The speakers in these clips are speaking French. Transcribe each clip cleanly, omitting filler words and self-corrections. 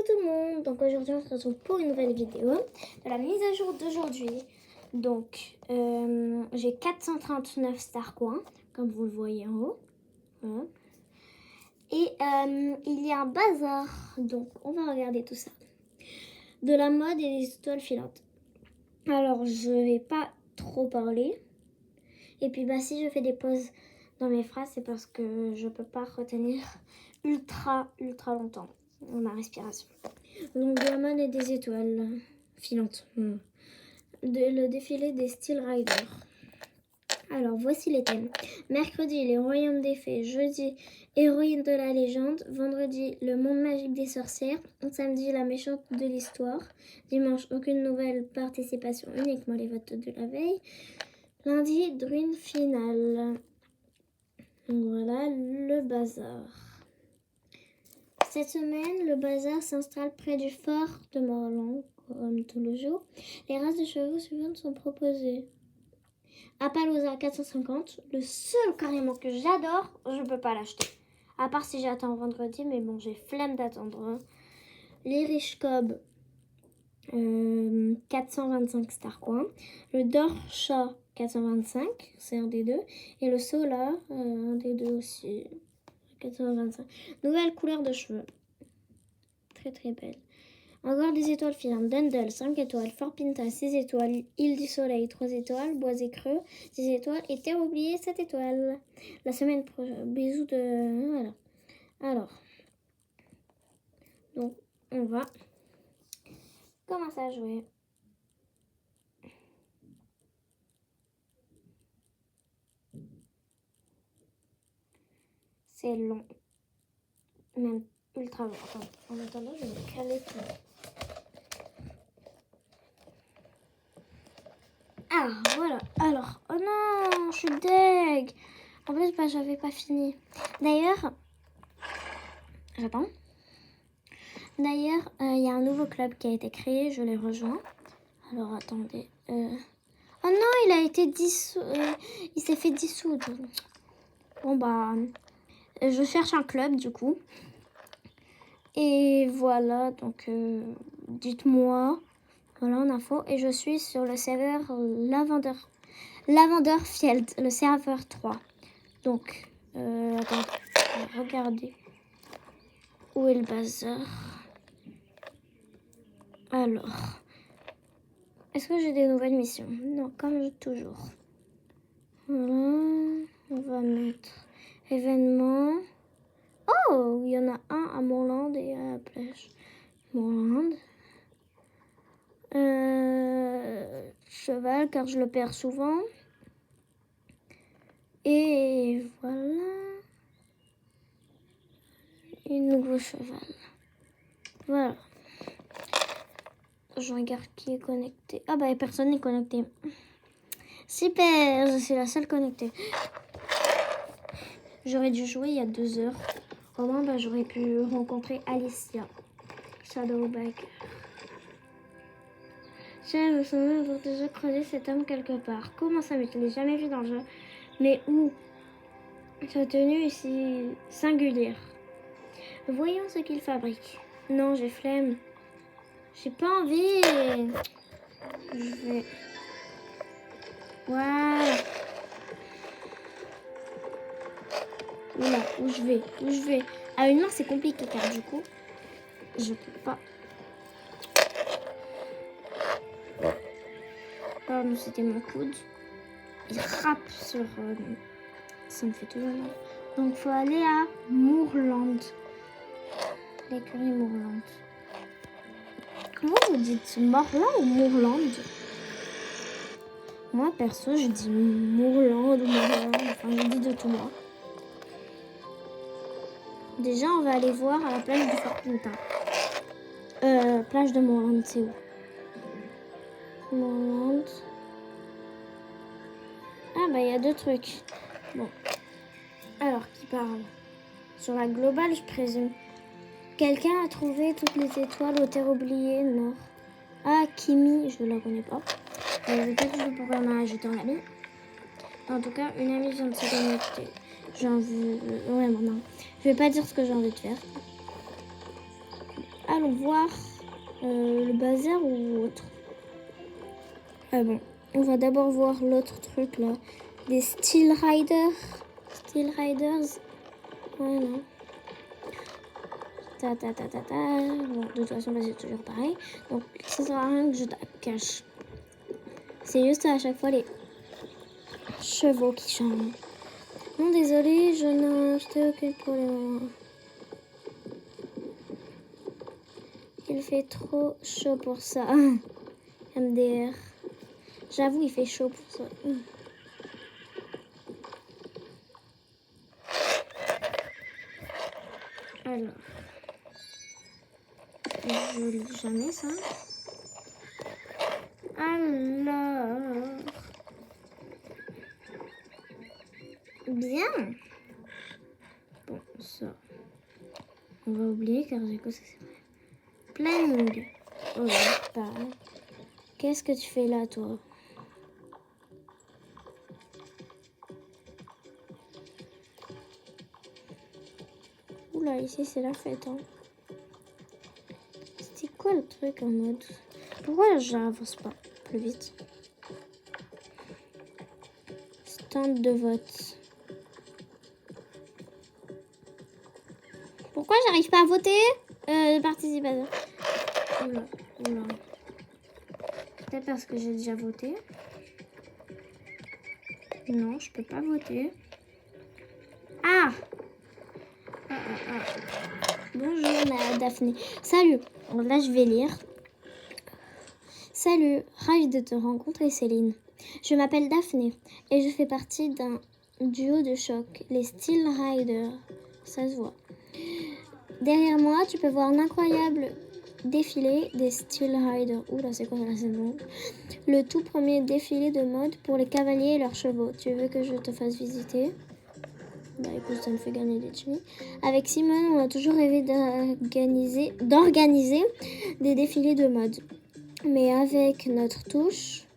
tout le monde, donc aujourd'hui on se retrouve pour une nouvelle vidéo de la mise à jour d'aujourd'hui. Donc j'ai 439 star coins comme vous le voyez en haut. Voilà. Et il y a un bazar, donc on va regarder tout ça. De la mode et des étoiles filantes. Alors je vais pas trop parler. Et puis si je fais des pauses dans mes phrases, c'est parce que je peux pas retenir ultra longtemps ma respiration. Donc de la mode et des étoiles filantes. Le défilé des Steel Riders. Alors voici les thèmes. Mercredi, les royaumes des fées. Jeudi, héroïne de la légende. Vendredi, le monde magique des sorcières. Samedi, la méchante de l'histoire. Dimanche, aucune nouvelle participation, uniquement les votes de la veille. Lundi, druine finale. Voilà le bazar. Cette semaine, le bazar s'installe près du fort de Morland, comme tous les jours. Les races de chevaux suivantes sont proposées. Appaloosa 450, le seul carrément que j'adore, je ne peux pas l'acheter. À part si j'attends vendredi, mais bon, j'ai flemme d'attendre. L'Irish Cob, 425 star coins. Le Dorcha 425, c'est un des deux. Et le Solar, un des deux aussi, 425. Nouvelle couleur de cheveux. Très belle. Encore des étoiles filantes. Dundle 5 étoiles. Fort Pinta 6 étoiles. Île du Soleil 3 étoiles. Boisé Creux 6 étoiles. Et Terre oubliée 7 étoiles. La semaine prochaine. Bisous de... Voilà. Alors. Donc, on va commencer à jouer. C'est long. Même ultra long. Attends. En attendant, je vais me caler tout. Ah, voilà. Alors, oh non, je suis deg. En plus, j'avais pas fini. D'ailleurs, j'attends. D'ailleurs, il y a un nouveau club qui a été créé. Je l'ai rejoint. Alors, attendez. Oh non, il a été dissous. Il s'est fait dissoudre. Bon, je cherche un club, du coup. Et voilà, donc, dites-moi. Voilà, en info. Et je suis sur le serveur Lavender Field, le serveur 3. Donc, attends, regardez. Où est le bazar? Alors, est-ce que j'ai des nouvelles missions? Non, comme toujours. Voilà, on va mettre événement. Oh, il y en a un à Morland et à la plage. Morland. Cheval, car je le perds souvent. Et voilà. Et nouveau cheval. Voilà. Je regarde qui est connecté. Ah personne n'est connecté. Super, je suis la seule connectée. J'aurais dû jouer il y a 2 heures. Au moins, j'aurais pu rencontrer Alicia. Shadowback. Tiens, je me souviens avoir déjà croisé cet homme quelque part. Comment ça, mais je ne l'ai jamais vu dans le jeu. Mais où? Sa tenue ici singulière. Voyons ce qu'il fabrique. Non, j'ai flemme. J'ai pas envie. Je vais... Voilà. Voilà, où je vais. À une main, c'est compliqué car du coup, je peux pas. Pardon, c'était mon coude. Il frappe sur... ça me fait toujours mal. Donc, faut aller à Moorland. L'écurie Moorland. Comment vous dites Morland ou Moorland? Moi, perso, je dis Moorland ou Moorland. Enfin, je dis de tout moi. Déjà, on va aller voir à la plage du Fort Pinta. Plage de Moorland, c'est où? Moorland. Ah, il y a 2 trucs. Bon. Alors, qui parle? Sur la globale, je présume. Quelqu'un a trouvé toutes les étoiles aux terres oubliées, nord. Ah, Kimi, je ne la connais pas. Je vais peut-être jouer pour m'a ajouté en ami. En tout cas, une amie vient de se connecter. J'ai envie... Ouais, maman. Je vais pas dire ce que j'ai envie de faire. allons voir le bazar ou autre. Ah bon, on va d'abord voir l'autre truc là. Des Steel Riders. Steel Riders. Voilà. Bon, de toute façon, c'est toujours pareil. Donc, ça sert à rien que je cache. C'est juste à chaque fois les chevaux qui chantent. Non, désolé, je n'ai acheté aucun problème. Il fait trop chaud pour ça. MDR. J'avoue, il fait chaud pour ça. Alors. Je lis jamais ça. Alors. Bien. Bon, ça. On va oublier car j'ai quoi ça c'est vrai. Planning. Oh, pareil. Qu'est-ce que tu fais là, toi? Oula, ici c'est la fête, hein. C'était quoi le truc en mode? Pourquoi j'avance pas plus vite? Stand de vote. Pourquoi j'arrive pas à voter? Participation. Oula, oula. Peut-être parce que j'ai déjà voté. Non, je peux pas voter. Ah! Bonjour, Daphné. Salut. Alors là, je vais lire. Salut, ravie de te rencontrer, Céline. Je m'appelle Daphné et je fais partie d'un duo de choc, les Steel Riders. Ça se voit. Derrière moi, tu peux voir un incroyable défilé des Steel Riders. Oula, c'est quoi là, c'est bon. Le tout premier défilé de mode pour les cavaliers et leurs chevaux. Tu veux que je te fasse visiter? Bah écoute, ça me fait gagner des chimies. Avec Simone, on a toujours rêvé d'organiser des défilés de mode. Mais avec notre touche,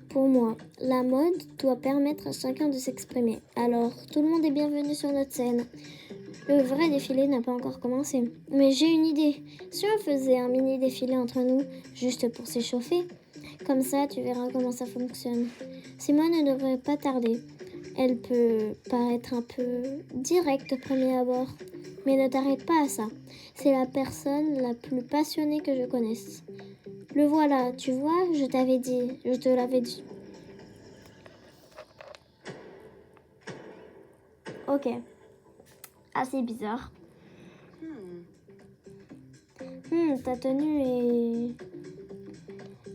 pour moi, la mode doit permettre à chacun de s'exprimer. Alors, tout le monde est bienvenu sur notre scène. Le vrai défilé n'a pas encore commencé. Mais j'ai une idée. Si on faisait un mini défilé entre nous, juste pour s'échauffer, comme ça, tu verras comment ça fonctionne. Simone ne devrait pas tarder. Elle peut paraître un peu directe au premier abord, mais ne t'arrête pas à ça. C'est la personne la plus passionnée que je connaisse. Le voilà, tu vois, je te l'avais dit. Ok. Assez bizarre. Ta tenue est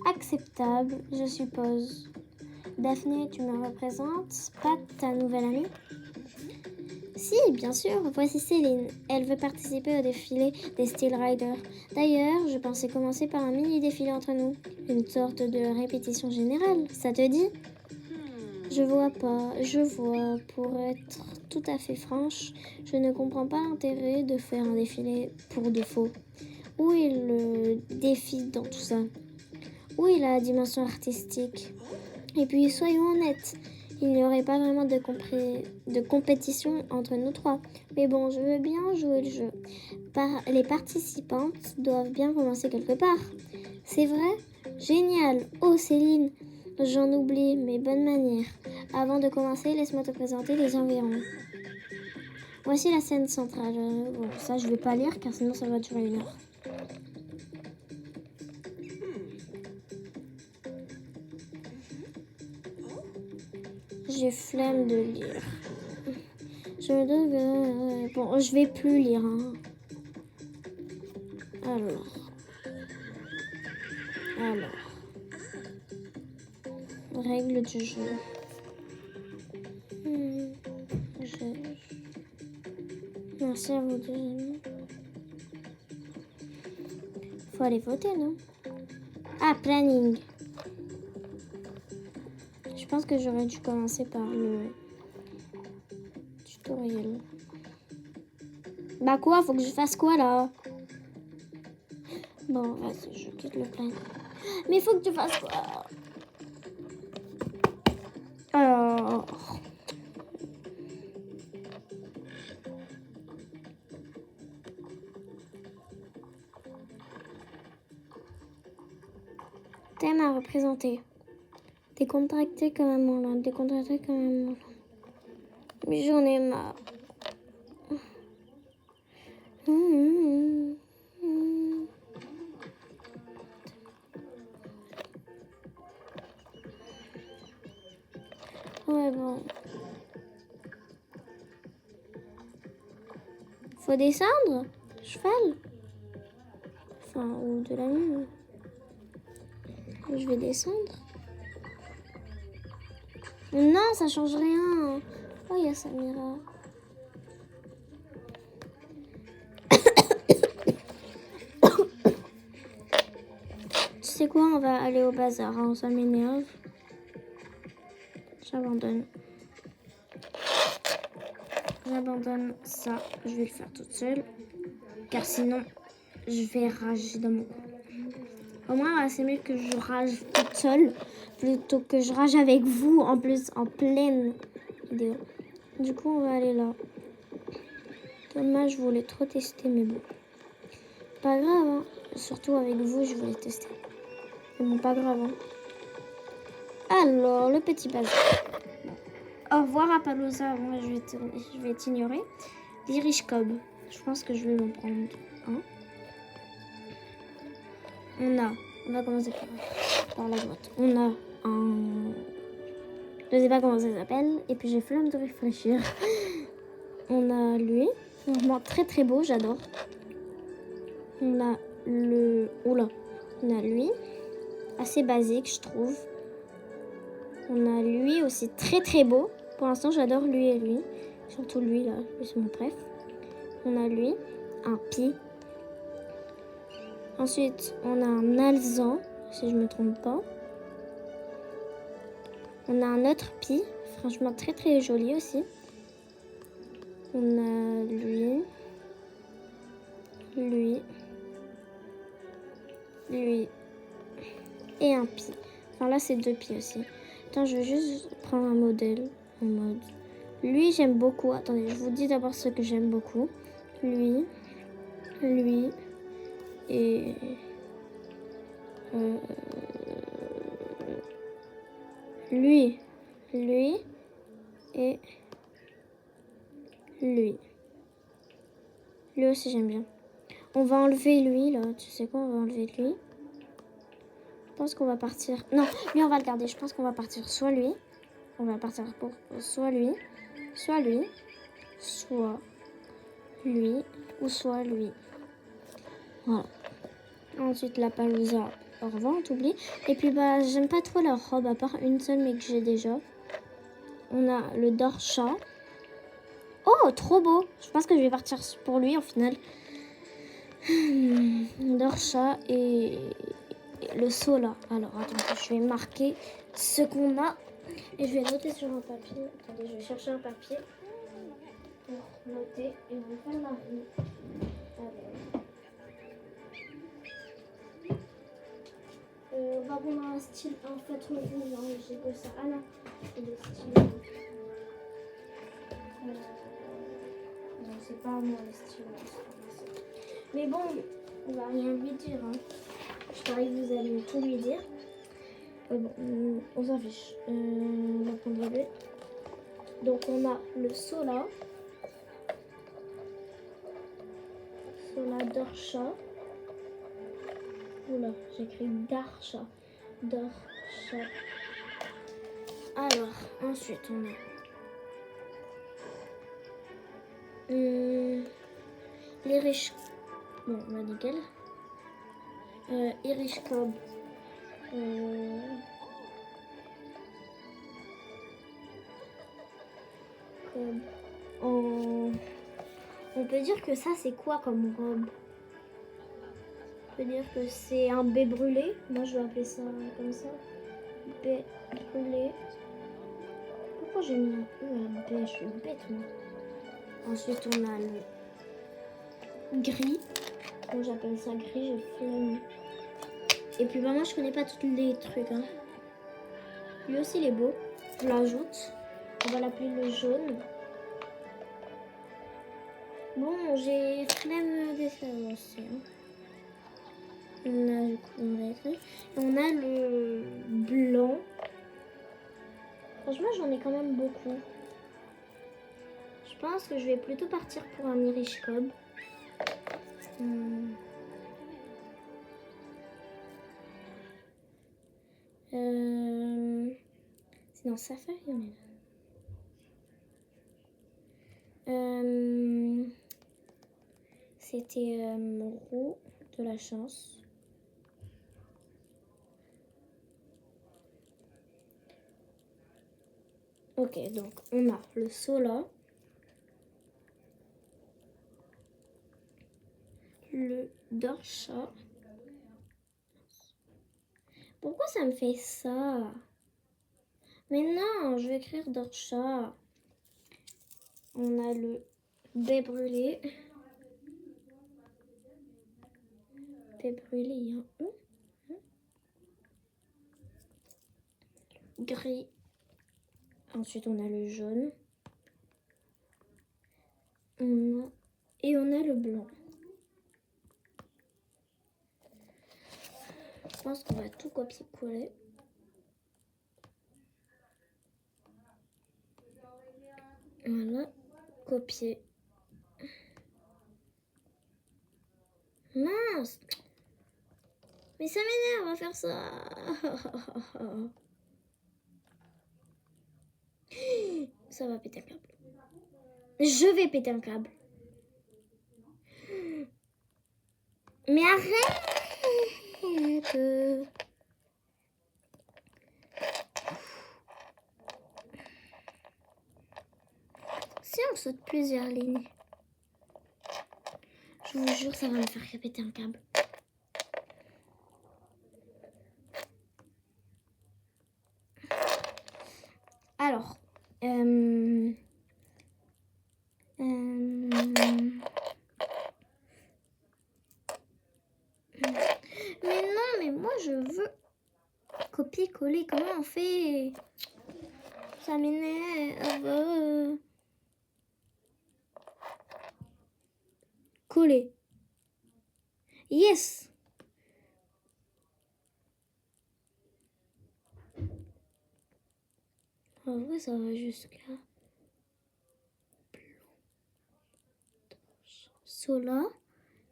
acceptable, je suppose. Daphné, tu me représentes, pas ta nouvelle amie? Si, bien sûr, voici Céline. Elle veut participer au défilé des Steel Riders. D'ailleurs, je pensais commencer par un mini défilé entre nous. Une sorte de répétition générale, ça te dit? Je vois. Pour être tout à fait franche, je ne comprends pas l'intérêt de faire un défilé pour de faux. Où est le défi dans tout ça? Où est la dimension artistique? Et puis, soyons honnêtes, il n'y aurait pas vraiment de compétition entre nous trois. Mais bon, je veux bien jouer le jeu. Les participantes doivent bien commencer quelque part. C'est vrai? Génial! Oh, Céline, j'en oublie mes bonnes manières. Avant de commencer, laisse-moi te présenter les environs. Voici la scène centrale. Bon, ça, je vais pas lire car sinon ça va durer 1 heure. J'ai flemme de lire. Bon, je vais plus lire. Hein. Alors. Règles du jeu. Merci à vous deux amis. Faut aller voter, non? Ah, planning. Je pense que j'aurais dû commencer par le tutoriel. Bah quoi? Faut que je fasse quoi là? Bon, vas-y, je quitte le planning. Mais faut que tu fasses quoi? Alors... thème à représenter. Décontracté comme un melon, décontracté comme un melon. Mais j'en ai marre. Ouais, bon. Faut descendre, cheval. Enfin, ou de la mule. Je vais descendre. Non, ça change rien. Oh, il y a Samira. Tu sais quoi, on va aller au bazar, hein, ça m'énerve. J'abandonne. J'abandonne ça, je vais le faire toute seule. Car sinon, je vais rager dans mon coin. Au moins, c'est mieux que je rage toute seule plutôt que je rage avec vous en plus en pleine vidéo. Du coup, on va aller là. Dommage, je voulais trop tester, mais bon. Pas grave, hein. Surtout avec vous, je voulais tester. Mais bon, pas grave, hein. Alors, le petit bazar. Au revoir à Palooza, moi je vais t'ignorer. L'Irish Cob, je pense que je vais m'en prendre un. On va commencer par la droite. On a un... Je sais pas comment ça s'appelle. Et puis j'ai flemme de réfléchir. On a lui. Vraiment très très beau, j'adore. On a le... Oula. On a lui. Assez basique, je trouve. On a lui aussi très très beau. Pour l'instant, j'adore lui et lui. Surtout lui, là. C'est mon préf. On a lui. Un pi. Ensuite, on a un alezan, si je me trompe pas. On a un autre pi. Franchement, très très joli aussi. On a lui. Lui. Lui. Et un pi. Enfin, là, c'est deux pi aussi. Attends, je vais juste prendre un modèle. En mode... Lui, j'aime beaucoup. Attendez, je vous dis d'abord ce que j'aime beaucoup. Lui. Lui. Et... lui. Lui. Et... lui. Lui aussi, j'aime bien. On va enlever lui, là. Tu sais quoi, on va enlever lui. Je pense qu'on va partir... Non, lui, on va le garder. Je pense qu'on va partir soit lui. On va partir pour soit lui. Soit lui. Soit lui. Ou soit lui. Voilà. Ensuite, la Palooza. Au revoir, on t'oublie. Et puis, bah, j'aime pas trop leur robe, à part une seule, mais que j'ai déjà. On a le Dorsha. Oh, trop beau. Je pense que je vais partir pour lui, au final. Dorsha et le Sola. Alors, attendez, je vais marquer ce qu'on a. Et je vais noter sur un papier. Attendez, je vais chercher un papier pour noter. Et on va faire la vie. On va prendre un style en fait rouge. Hein, j'ai que ça. Ah non, c'est le style. Non, c'est pas moi le style. Mais bon, on va rien lui dire. Hein. Je parie que vous allez tout lui dire. Bon, on s'en fiche. On va prendre le. Donc on a le Sola. Sola Dorsha. Oula, j'écris Darsha. Dorsha. Alors, ensuite on a l'Irish. Bon, on a nickel. Irish Cob. On peut dire que ça, c'est quoi comme robe? On peut dire que c'est un baie brûlé. Moi, je vais appeler ça comme ça. Baie brûlé. Pourquoi j'ai mis un E à baie? Je suis bête, moi. Ensuite, on a le gris. Bon, j'appelle ça gris, j'ai flemme. Et puis, bah, moi, je connais pas tous les trucs. Hein. Lui aussi, il est beau. Je l'ajoute. On va l'appeler le jaune. Bon, j'ai flemme de faire aussi. Hein. On a du coup, on l'a écrit. Et on a le blanc. Franchement, j'en ai quand même beaucoup. Je pense que je vais plutôt partir pour un Irish Cob. Sinon, Safari, on est là. C'était roue de la chance. Ok, donc on a le Sola, le Dorcha. Pourquoi ça me fait ça? Mais non, je vais écrire Dorcha. On a le baie brûlé. Baie brûlé, il y a un gris. Ensuite, on a le jaune. Et on a le blanc. Je pense qu'on va tout copier-coller. Voilà, copier. Mince! Mais ça m'énerve à faire ça. Ça va péter un câble. Je vais péter un câble. Mais arrête! Si on saute plusieurs lignes, je vous jure, ça va me faire péter un câble. Alors, mais non, mais moi je veux copier-coller. Comment on fait? Ça m'énerve. Coller. Yes. En vrai, ça va jusqu'à Sola,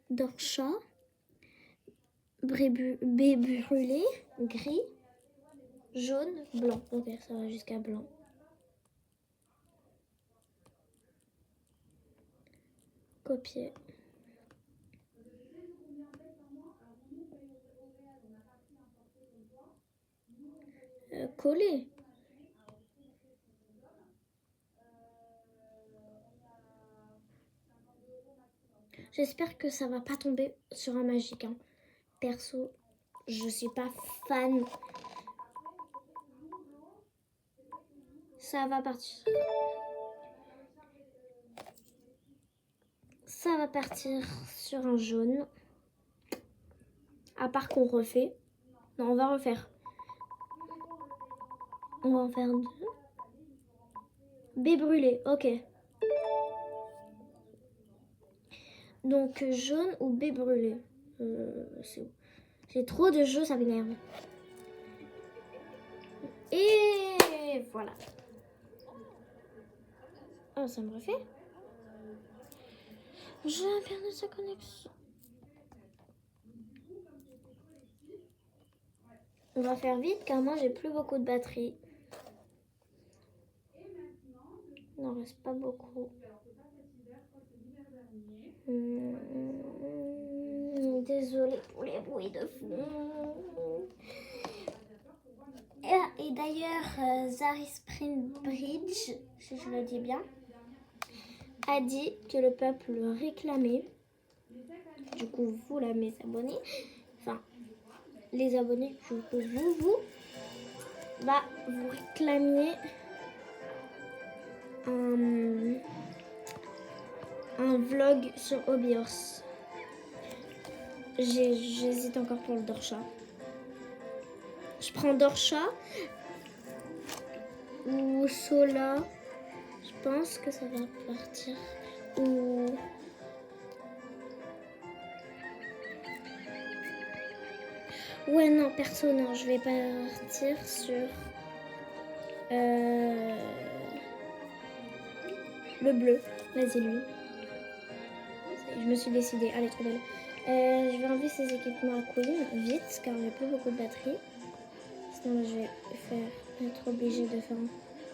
Dorcha, baie brûlé, gris, jaune, blanc. Ok, ça va jusqu'à blanc. Copier. Coller. J'espère que ça va pas tomber sur un magique. Hein. Perso, je suis pas fan. Ça va partir. Ça va partir sur un jaune. À part qu'on refait. Non, on va refaire. On va en faire deux. Baie brûlée, ok. Donc jaune ou baie brûlée. C'est où? J'ai trop de jeux, ça m'énerve. Et voilà. Oh, ça me refait. J'ai perdu sa connexion. On va faire vite car moi j'ai plus beaucoup de batterie. Il n'en reste pas beaucoup. Désolée pour les bruits de fond. Et d'ailleurs, Zari Springbridge, si je le dis bien, a dit que le peuple le réclamait. Du coup, vous, là, mes abonnés, enfin, les abonnés, du coup, vous réclamiez un vlog sur Hobbyhorse. J'hésite encore pour le Dorcha. Je prends Dorcha ou Sola. Je pense que ça va partir. Ou Ouais, non, perso, non. Je vais partir sur le bleu. Vas-y, lui. Je me suis décidée. Elle est trop belle. Je vais enlever ces équipements à Queen vite car il n'y a plus beaucoup de batterie. Sinon, je vais être obligée de faire